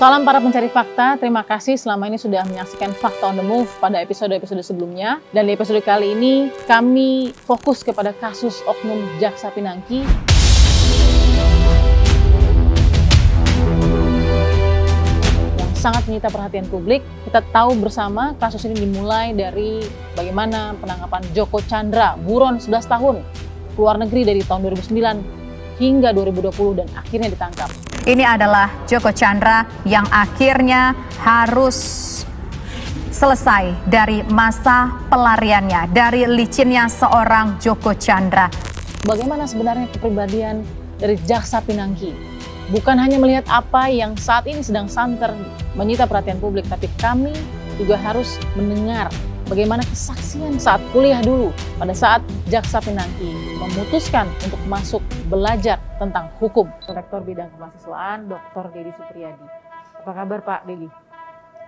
Salam para pencari fakta, terima kasih selama ini sudah menyaksikan Fakta on the Move pada episode-episode sebelumnya. Dan di episode kali ini kami fokus kepada kasus oknum Jaksa Pinangki. Yang sangat menyita perhatian publik. Kita tahu bersama kasus ini dimulai dari bagaimana penangkapan Joko Chandra, buron 11 tahun, keluar negeri dari tahun 2009 hingga 2020 dan akhirnya ditangkap. Ini adalah Joko Chandra yang akhirnya harus selesai dari masa pelariannya, dari licinnya seorang Joko Chandra. Bagaimana sebenarnya kepribadian dari Jaksa Pinangki? Bukan hanya melihat apa yang saat ini sedang santer menyita perhatian publik, tapi kami juga harus mendengar bagaimana kesaksian saat kuliah dulu pada saat Jaksa Pinangki memutuskan untuk masuk belajar tentang hukum. Rektor Bidang Kemahasiswaan Dr. Deddy Supriyadi. Apa kabar Pak Deddy?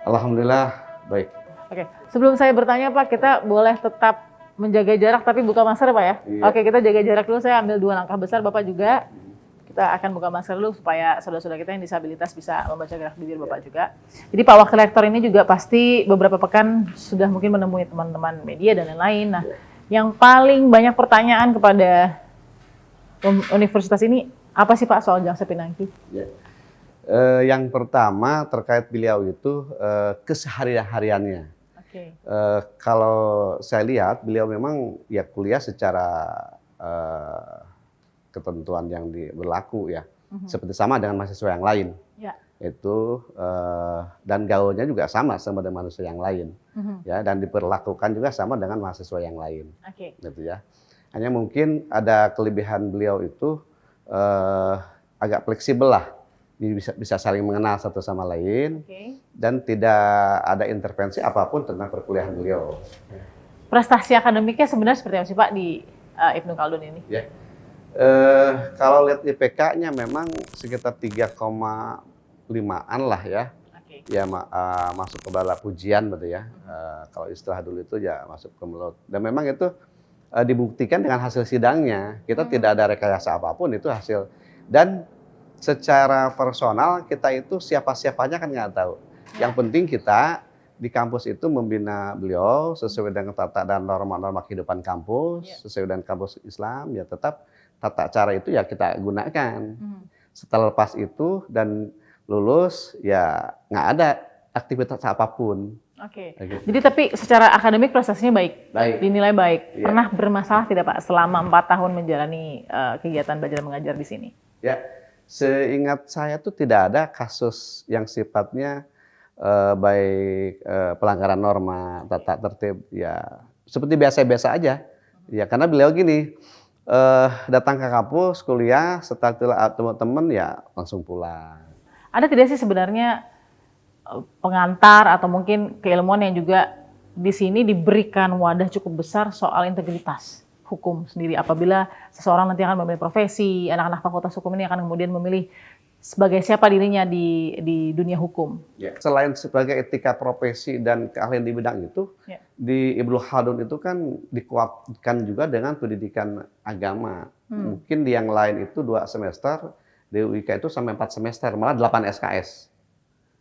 Alhamdulillah baik. Oke, sebelum saya bertanya Pak, kita boleh tetap menjaga jarak tapi buka masker Pak ya? Iya. Oke, kita jaga jarak dulu, saya ambil 2 langkah besar, Bapak juga. Kita akan buka masker dulu supaya saudara-saudara kita yang disabilitas bisa membaca gerak bibir Bapak juga. Jadi Pak Wakil Rektor ini juga pasti beberapa pekan sudah mungkin menemui teman-teman media dan lain-lain. Nah, yang paling banyak pertanyaan kepada universitas ini apa sih Pak soal Jaksa Pinangki? Ya. Yang pertama terkait beliau itu keseharian-hariannya. Oke. Kalau saya lihat beliau memang ya kuliah secara ketentuan yang berlaku ya, seperti sama dengan mahasiswa yang lain. Ya. Itu dan gaulnya juga sama dengan mahasiswa yang lain, ya, dan diperlakukan juga sama dengan mahasiswa yang lain. Oke. Gitu ya. Hanya mungkin ada kelebihan beliau itu agak fleksibel lah, bisa saling mengenal satu sama lain, dan tidak ada intervensi apapun tentang perkuliahan beliau. Prestasi akademiknya sebenarnya seperti apa sih Pak di Ibnu Khaldun ini? Ya. Kalau lihat IPK-nya memang sekitar 3,5-an lah ya. Oke. Ya masuk ke bala pujian betul ya. Kalau istilah dulu itu ya masuk ke mulut. Dan memang itu dibuktikan dengan hasil sidangnya. Kita tidak ada rekayasa apapun, itu hasil. Dan secara personal kita itu siapa-siapanya kan nggak tahu. Yang penting kita di kampus itu membina beliau sesuai dengan tata dan norma-norma kehidupan kampus, sesuai dengan kampus Islam, ya tetap tata cara itu ya kita gunakan. Setelah lepas itu dan lulus ya nggak ada aktivitas apapun. Oke. Gitu. Jadi tapi secara akademik prestasinya baik, Baik. dinilai baik. Iya. Pernah bermasalah tidak Pak selama 4 tahun menjalani kegiatan belajar mengajar di sini? Ya, seingat saya tuh tidak ada kasus yang sifatnya baik pelanggaran norma, tata tertib, ya seperti biasa-biasa aja. Ya karena beliau gini, datang ke kampus, kuliah, setelah teman-teman ya langsung pulang. Ada tidak sih sebenarnya pengantar atau mungkin keilmuan yang juga di sini diberikan wadah cukup besar soal integritas hukum sendiri apabila seseorang nanti akan memilih profesi, anak-anak fakultas hukum ini akan kemudian memilih sebagai siapa dirinya di dunia hukum. Ya. Selain sebagai etika profesi dan keahlian di bidang itu, di Ibnu Khaldun itu kan dikuatkan juga dengan pendidikan agama. Mungkin di yang lain itu 2 semester, di UIK itu sampai 4 semester, malah 8 SKS.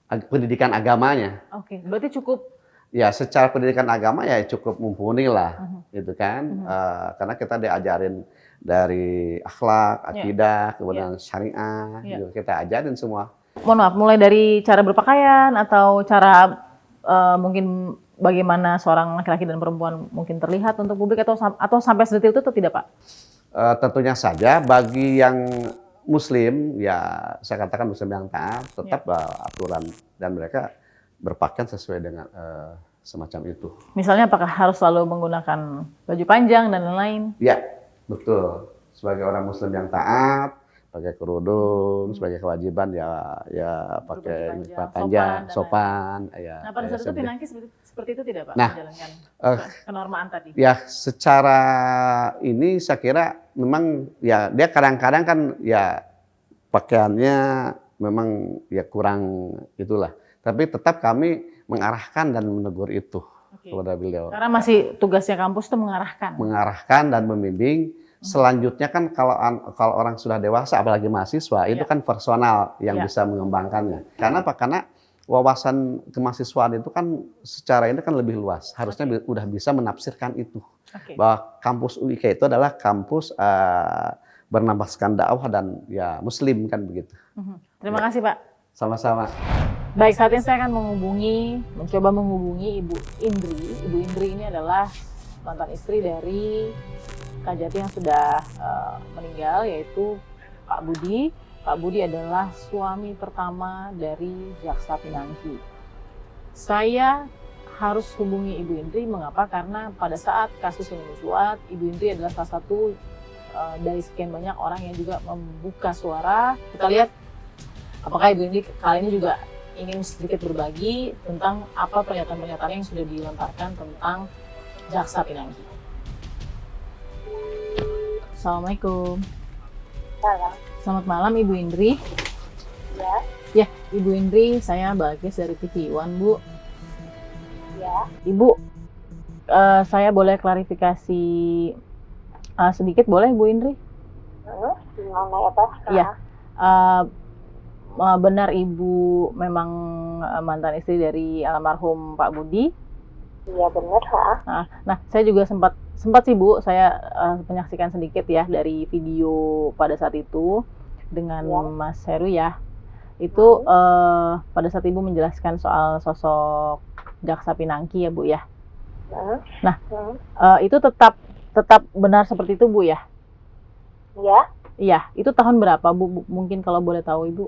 Pendidikan agamanya. Oke, berarti cukup. Ya, secara pendidikan agama ya cukup mumpuni lah, gitu kan. Karena kita diajarin dari akhlak, akidah, kemudian syariah, juga kita ajarin semua. Mohon maaf, mulai dari cara berpakaian atau cara mungkin bagaimana seorang laki-laki dan perempuan mungkin terlihat untuk publik atau sampai sedetil itu atau tidak Pak? Tentunya saja bagi yang Muslim, ya saya katakan Muslim yang taat, tetap aturan dan mereka berpakaian sesuai dengan semacam itu. Misalnya apakah harus selalu menggunakan baju panjang dan lain-lain? Ya, betul. Sebagai orang Muslim yang taat, pakai kerudung, sebagai kewajiban ya pakai celana panjang, sopan. Ya, nah pada saat itu Pinangki seperti itu tidak Pak? Nah, menjalankan kenormaan tadi? Ya, secara ini saya kira memang ya dia kadang-kadang kan ya pakaiannya memang ya kurang itulah. Tapi tetap kami mengarahkan dan menegur itu kepada beliau. Karena masih tugasnya kampus itu mengarahkan. Mengarahkan dan membimbing Selanjutnya kan kalau orang sudah dewasa, apalagi mahasiswa, itu kan personal yang bisa mengembangkannya. Karena apa? Karena wawasan kemahasiswaan itu kan secara ini kan lebih luas. Harusnya udah bisa menafsirkan itu. Bahwa kampus UIK itu adalah kampus bernambahkan dakwah dan ya Muslim kan begitu. Terima kasih Pak. Sama-sama. Baik, saat ini saya akan mencoba menghubungi Ibu Indri. Ibu Indri ini adalah mantan istri dari Kak Jati yang sudah meninggal, yaitu Pak Budi. Pak Budi adalah suami pertama dari Jaksa Pinangki. Saya harus hubungi Ibu Indri, mengapa? Karena pada saat kasus ini mencuat, Ibu Indri adalah salah satu dari sekian banyak orang yang juga membuka suara. Kita lihat apakah Ibu Indri kali ini juga ingin sedikit berbagi tentang apa pernyataan-pernyataan yang sudah dilontarkan tentang Jaksa Pinangki. Assalamualaikum. Selamat malam Ibu Indri. Ya, Ibu Indri, saya Bagus dari TV One, Bu. Ya. Ibu, saya boleh klarifikasi sedikit, boleh Bu Indri? Mengenai apa? Iya. Benar Ibu memang mantan istri dari almarhum Pak Budi? Iya benar. Nah, saya juga sempat sih Bu, saya menyaksikan sedikit ya dari video pada saat itu dengan Mas Heru ya. Itu pada saat Ibu menjelaskan soal sosok Jaksa Pinangki ya Bu ya. Nah, itu tetap benar seperti itu Bu ya? Iya. Iya, itu tahun berapa Bu? Mungkin kalau boleh tahu Ibu.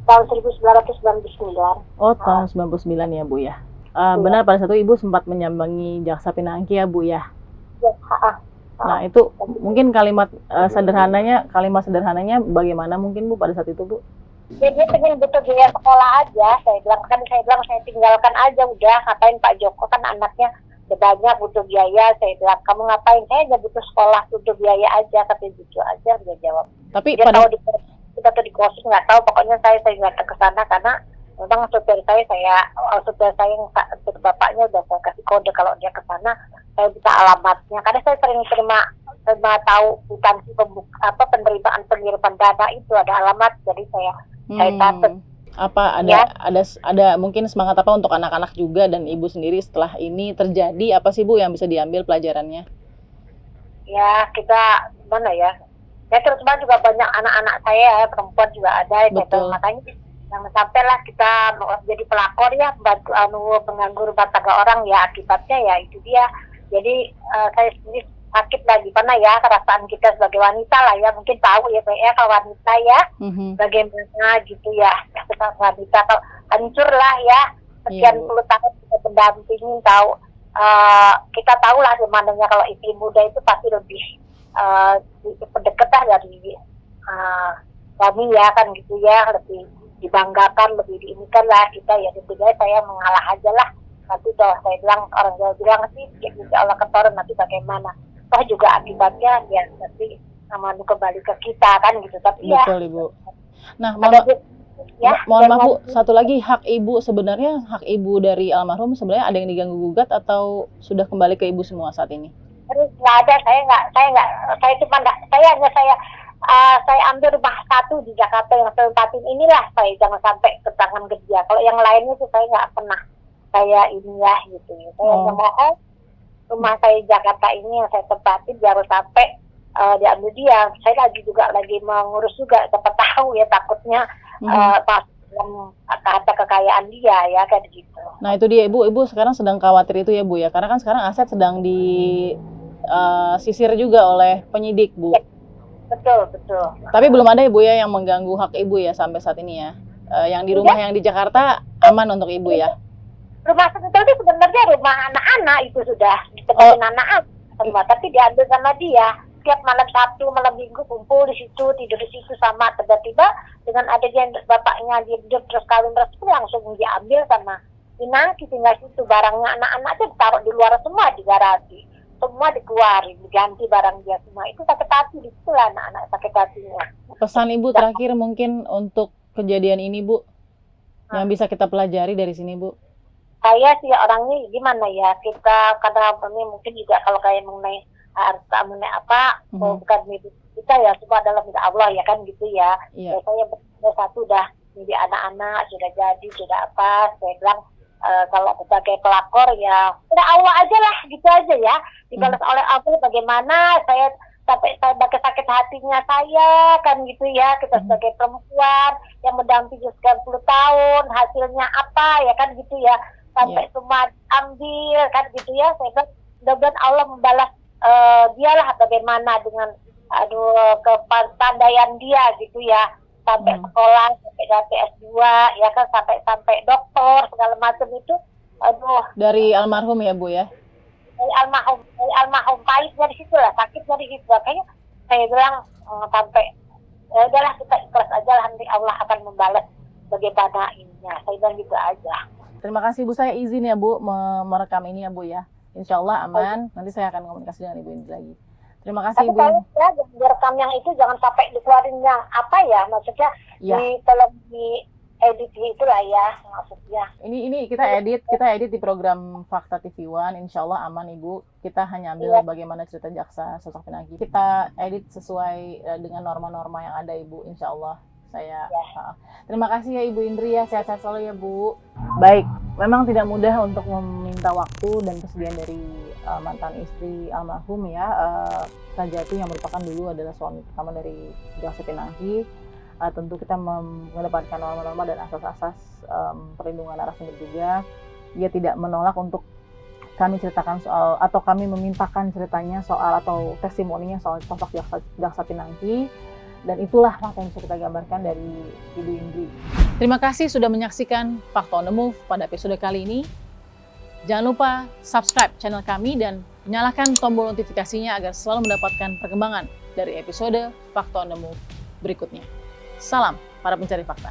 Tahun 1999. Oh, tahun 99 ya Bu ya. Benar pada saat itu Ibu sempat menyambangi Jaksa Pinangki ya Bu ya. Ya. Nah, itu mungkin kalimat sederhananya bagaimana mungkin Bu pada saat itu Bu? Jadi pengen butuh biaya sekolah aja. Saya bilang saya tinggalkan aja udah. Ngapain Pak Joko kan anaknya banyak butuh biaya. Saya bilang kamu ngapain? Saya aja butuh sekolah, butuh biaya aja. Katanya gitu aja dia jawab. Tapi dia pada tahu kita tuh di kos nggak tahu. Pokoknya saya nggak ke sana karena memang supir saya yang bapaknya udah saya kasih kode kalau dia ke sana saya bisa alamatnya. Karena saya sering terima tahu kwitansi penerimaan pengiriman dana itu ada alamat, jadi saya catat. Apa ada mungkin semangat apa untuk anak-anak juga dan Ibu sendiri setelah ini terjadi, apa sih Bu yang bisa diambil pelajarannya? Ya kita mana ya? Ya terus juga banyak anak-anak saya perempuan juga ada gitu. Makanya yang sampailah kita jadi pelakor ya, membantu mengganggu rumah tangga orang ya, akibatnya ya itu dia. Jadi saya sendiri sakit lah gimana ya perasaan kita sebagai wanita lah ya, mungkin tahu ya kalau wanita ya bagaimana gitu ya, kita wanita kalau hancur lah ya sekian puluh tahun kita mendampingi tahu, kita tahu lah gimana kalau istri muda itu pasti lebih pendekatan dari kami ya kan gitu ya, lebih dibanggakan, lebih diinikan lah kita ya. Intinya saya mengalah aja lah. Nanti kalau saya bilang, orang Jawa bilang sih ya insya Allah ketoran nanti bagaimana. Toh juga akibatnya ya nanti namanya kembali ke kita kan gitu. Tapi betul, ya Ibu. Nah, mohon maaf Bu, satu lagi hak Ibu sebenarnya, hak Ibu dari almarhum sebenarnya ada yang diganggu gugat atau sudah kembali ke Ibu semua saat ini? Nggak ada, saya ambil rumah satu di Jakarta yang saya tempatin inilah, saya jangan sampai ke tangan kerja. Kalau yang lainnya itu saya nggak pernah saya ini ya gitu. Saya mohon rumah saya di Jakarta ini yang saya tempatin jangan sampai diambil dia. Saya lagi mengurus juga, siapa tahu ya takutnya pas ada kekayaan dia ya kayak gitu. Nah itu dia Ibu sekarang sedang khawatir itu ya Bu ya, karena kan sekarang aset sedang disisir juga oleh penyidik Bu. Ya. Betul. Tapi belum ada Ibu ya yang mengganggu hak Ibu ya sampai saat ini ya. Yang di rumah yang di Jakarta aman untuk Ibu ya. Rumah itu sebenarnya rumah anak-anak itu sudah ditempatin anak-anak semua, tapi diambil sama dia. Tiap malam Sabtu, malam Minggu kumpul di situ, tidur di situ sama. Tiba-tiba dengan adanya bapaknya hidup terus kawin terus langsung diambil sama Pinangki, tinggal situ barangnya anak-anak itu ditaruh di luar semua di garasi. Semua dikeluarin, diganti barang dia semua. Itu sakit hati, disitulah anak-anak sakit hatinya. Pesan Ibu terakhir mungkin untuk kejadian ini Bu, yang bisa kita pelajari dari sini Bu. Saya sih orangnya gimana ya, kita karena ini mungkin juga kalau kayak mengenai harus bukan milik kita ya, semua adalah milik Allah ya kan gitu ya. Iya. Saya satu udah milik anak-anak, sudah jadi, sudah apa, saya bilang kalau sebagai pelakor ya udah Allah aja lah, gitu aja ya, dibalas oleh Allah. Bagaimana saya sampai saya pakai sakit hatinya saya kan gitu ya, kita sebagai perempuan yang mendampingi sekian 10 tahun, hasilnya apa ya kan gitu ya, sampai semua ambil kan gitu ya. Saya bilang mudah-mudahan Allah membalas dialah bagaimana dengan kepandaian dia gitu ya, sampai sekolah, sampai S2 ya kan, sampai dokter segala macam itu. Dari almarhum ya Bu ya. Dari almarhum pahit dari situ lah, sakit dari situ. Makanya saya bilang sampai ya udahlah, kita ikhlas aja lah, nanti Allah akan membalas bagaimana ininya. Saya bilang gitu aja. Terima kasih Bu, saya izin ya Bu merekam ini ya Bu ya. Insya Allah aman. Nanti saya akan komunikasi dengan Ibu Indri lagi. Terima kasih Tapi Ibu. ya, direkam yang itu jangan sampai dikeluarin yang apa ya, maksudnya tolong di edit itulah ya maksudnya. Ini kita edit di program Fakta TV One. Insya Allah aman Ibu. Kita hanya ambil bagaimana cerita jaksa sosok pinangki. Kita edit sesuai dengan norma-norma yang ada Ibu. Insya Allah. Terima kasih ya Ibu Indri ya, sehat-sehat selalu ya Bu. Baik, memang tidak mudah untuk meminta waktu dan kesediaan dari mantan istri almarhum ya, Kajati yang merupakan dulu adalah suami pertama dari jaksa pinangki. Tentu kita mengedepankan norma-norma dan asas-asas perlindungan narasumber juga. Dia tidak menolak untuk kami ceritakan soal, atau kami memintakan ceritanya soal atau testimoninya soal sosok jaksa pinangki. Dan itulah apa yang bisa kita gambarkan dari Ibu Indri. Terima kasih sudah menyaksikan Fakta on the Move pada episode kali ini. Jangan lupa subscribe channel kami dan nyalakan tombol notifikasinya agar selalu mendapatkan perkembangan dari episode Fakta on the Move berikutnya. Salam para pencari fakta.